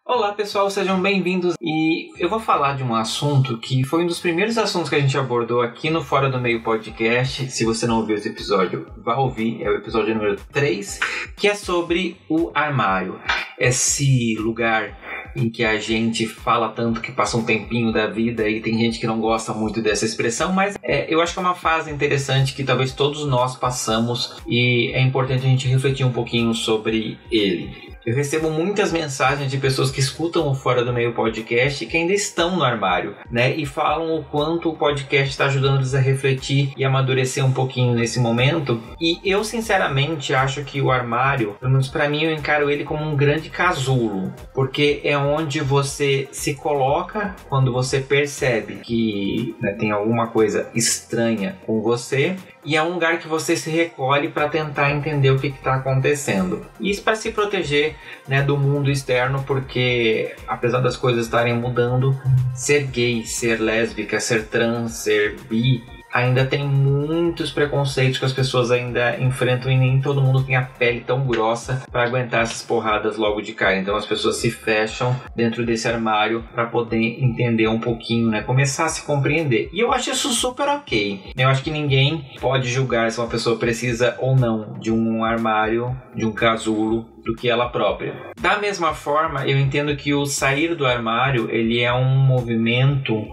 Olá pessoal, sejam bem-vindos e eu vou falar de um assunto que foi um dos primeiros assuntos que a gente abordou aqui no Fora do Meio Podcast. Se você não ouviu esse episódio, vá ouvir, é o episódio número 3, que é sobre o armário. Esse lugar em que a gente fala tanto que passa um tempinho da vida e tem gente que não gosta muito dessa expressão, mas eu acho que é uma fase interessante que talvez todos nós passamos e é importante a gente refletir um pouquinho sobre ele. Eu recebo muitas mensagens de pessoas que escutam o Fora do Meio Podcast e que ainda estão no armário, né? E falam o quanto o podcast está ajudando eles a refletir e amadurecer um pouquinho nesse momento. E eu, sinceramente, acho que o armário, pelo menos pra mim, eu encaro ele como um grande casulo. Porque é onde você se coloca quando você percebe que tem alguma coisa estranha com você. E é um lugar que você se recolhe para tentar entender o que está acontecendo. Isso para se proteger, do mundo externo, porque apesar das coisas estarem mudando, ser gay, ser lésbica, ser trans, ser bi, ainda tem muitos preconceitos que as pessoas ainda enfrentam e nem todo mundo tem a pele tão grossa para aguentar essas porradas logo de cara. Então as pessoas se fecham dentro desse armário para poder entender um pouquinho, começar a se compreender. E eu acho isso super ok. Eu acho que ninguém pode julgar se uma pessoa precisa ou não de um armário, de um casulo, do que ela própria. Da mesma forma, eu entendo que o sair do armário, ele é um movimento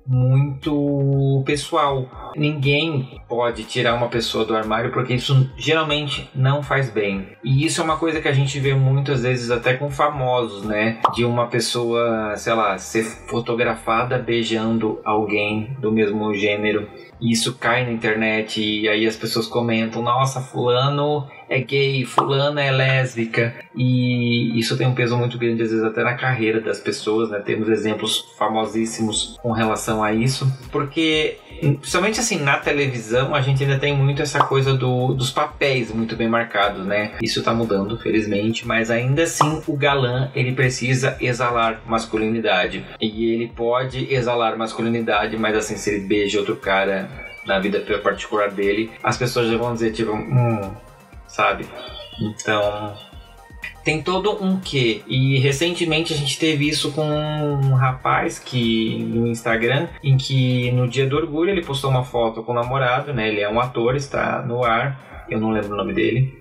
muito pessoal. Ninguém pode tirar uma pessoa do armário porque isso geralmente não faz bem. E isso é uma coisa que a gente vê muitas vezes até com famosos, de uma pessoa, sei lá, ser fotografada beijando alguém do mesmo gênero. E isso cai na internet e aí as pessoas comentam: nossa, fulano é gay, fulana é lésbica. E isso tem um peso muito grande, às vezes até na carreira das pessoas, Temos exemplos famosíssimos com relação a isso. Porque, principalmente assim, na televisão, a gente ainda tem muito essa coisa dos papéis muito bem marcados, Isso tá mudando, felizmente, mas ainda assim o galã, ele precisa exalar masculinidade. E ele pode exalar masculinidade, mas assim, se ele beija outro cara na vida particular dele, as pessoas já vão dizer, tipo, sabe? Então, tem todo um quê. E recentemente a gente teve isso com um rapaz que no Instagram, em que no dia do orgulho ele postou uma foto com o namorado, Ele é um ator, está no ar, eu não lembro o nome dele.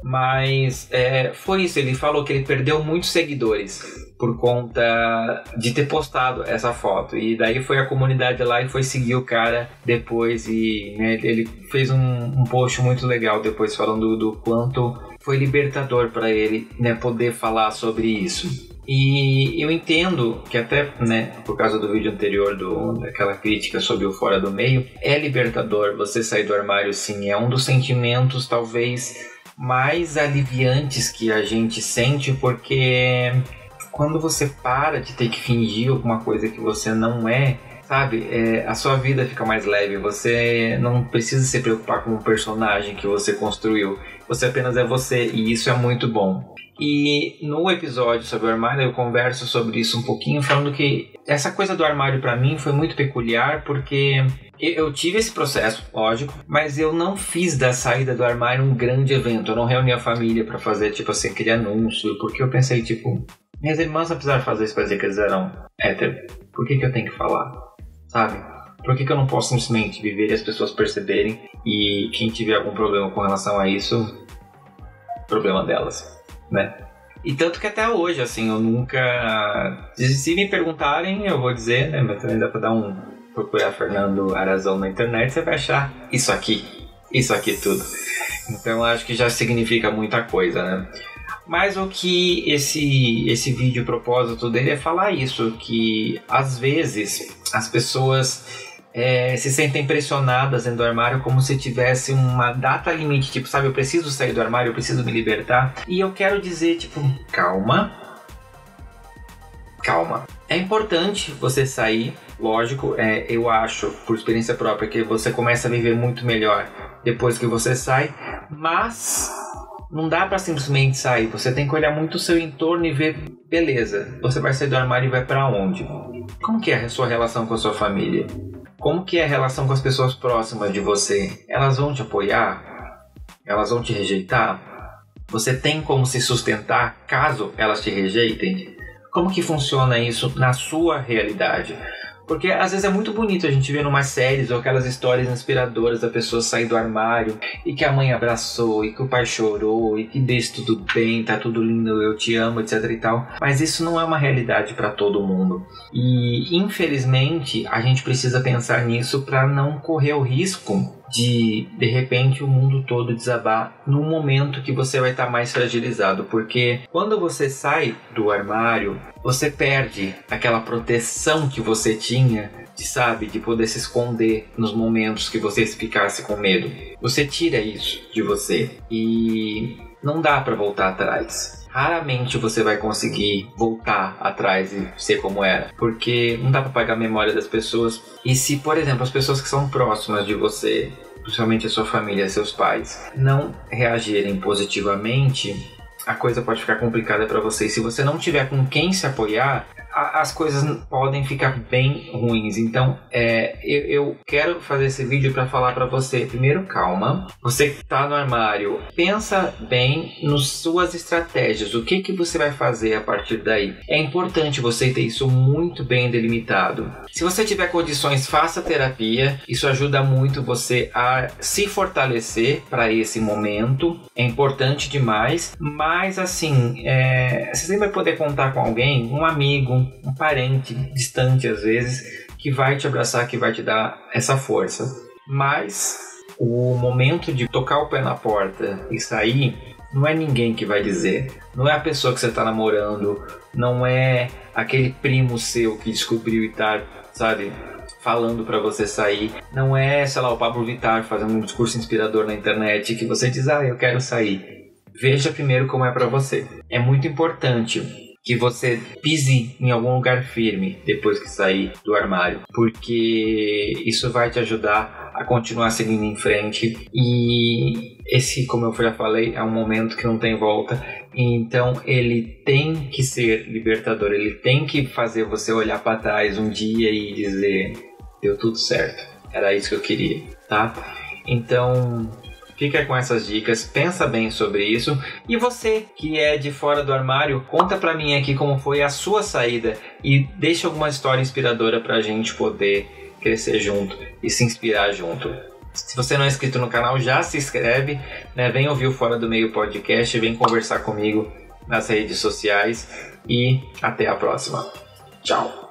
Mas foi isso, ele falou que ele perdeu muitos seguidores por conta de ter postado essa foto. E daí foi a comunidade lá e foi seguir o cara depois. E ele fez um post muito legal depois falando do quanto foi libertador para ele poder falar sobre isso. E eu entendo que até, por causa do vídeo anterior, daquela crítica sobre o Fora do Meio, é libertador você sair do armário, sim. É um dos sentimentos, talvez, mais aliviantes que a gente sente, porque quando você para de ter que fingir alguma coisa que você não é, sabe, a sua vida fica mais leve. Você não precisa se preocupar com o personagem que você construiu. Você apenas é você, e isso é muito bom. E no episódio sobre o armário eu converso sobre isso um pouquinho, falando que essa coisa do armário pra mim foi muito peculiar, porque eu tive esse processo, lógico, mas eu não fiz da saída do armário um grande evento. Eu não reuni a família pra fazer, tipo assim, aquele anúncio, porque eu pensei, tipo, minhas irmãs não precisaram fazer isso pra dizer que eles eram héteros. Por que eu tenho que falar? Sabe? Por que eu não posso simplesmente viver e as pessoas perceberem, e quem tiver algum problema com relação a isso, problema delas, E tanto que até hoje, assim, eu nunca... Se me perguntarem, eu vou dizer, mas também dá pra dar procurar Fernando Arazão na internet, você vai achar isso aqui tudo. Então acho que já significa muita coisa, Mas o que esse vídeo, o propósito dele é falar isso, que às vezes as pessoas se sentem pressionadas dentro do armário como se tivesse uma data limite, tipo, sabe, eu preciso sair do armário, eu preciso me libertar. E eu quero dizer, tipo, calma. É importante você sair, lógico, eu acho, por experiência própria, que você começa a viver muito melhor depois que você sai, mas não dá pra simplesmente sair. Você tem que olhar muito o seu entorno e ver, beleza, você vai sair do armário e vai pra onde? Como que é a sua relação com a sua família? Como que é a relação com as pessoas próximas de você? Elas vão te apoiar? Elas vão te rejeitar? Você tem como se sustentar caso elas te rejeitem? como que funciona isso na sua realidade? Porque às vezes é muito bonito a gente ver numas séries ou aquelas histórias inspiradoras da pessoa sair do armário e que a mãe abraçou e que o pai chorou e que deixa tudo bem, tá tudo lindo, eu te amo, etc e tal. Mas isso não é uma realidade para todo mundo. E infelizmente a gente precisa pensar nisso para não correr o risco de repente o mundo todo desabar no momento que você vai estar mais fragilizado, porque quando você sai do armário, você perde aquela proteção que você tinha de poder se esconder nos momentos que você ficasse com medo. Você tira isso de você e não dá para voltar atrás. Raramente você vai conseguir voltar atrás e ser como era, porque não dá para apagar a memória das pessoas. E se, por exemplo, as pessoas que são próximas de você, principalmente a sua família, seus pais, não reagirem positivamente, a coisa pode ficar complicada para você. E se você não tiver com quem se apoiar, as coisas podem ficar bem ruins. Então, eu quero fazer esse vídeo para falar para você, primeiro, calma. Você que está no armário, pensa bem nas suas estratégias. O que você vai fazer a partir daí? É importante você ter isso muito bem delimitado. Se você tiver condições, faça terapia. Isso ajuda muito você a se fortalecer para esse momento. É importante demais. Mas, assim, você sempre vai poder contar com alguém, um amigo, um parente distante às vezes, que vai te abraçar, que vai te dar essa força. Mas o momento de tocar o pé na porta e sair, não é ninguém que vai dizer. Não é a pessoa que você está namorando, não é aquele primo seu que descobriu e tá, falando para você sair. Não é, o Pablo Vittar fazendo um discurso inspirador na internet que você diz, eu quero sair. Veja primeiro como é para você. É muito importante que você pise em algum lugar firme depois que sair do armário, porque isso vai te ajudar a continuar seguindo em frente. E esse, como eu já falei, é um momento que não tem volta, então ele tem que ser libertador, ele tem que fazer você olhar para trás um dia e dizer, deu tudo certo, era isso que eu queria, tá? Então fica com essas dicas, pensa bem sobre isso. E você que é de fora do armário, conta pra mim aqui como foi a sua saída e deixa alguma história inspiradora pra gente poder crescer junto e se inspirar junto. Se você não é inscrito no canal, já se inscreve, né? Vem ouvir o Fora do Meio Podcast, vem conversar comigo nas redes sociais e até a próxima. Tchau!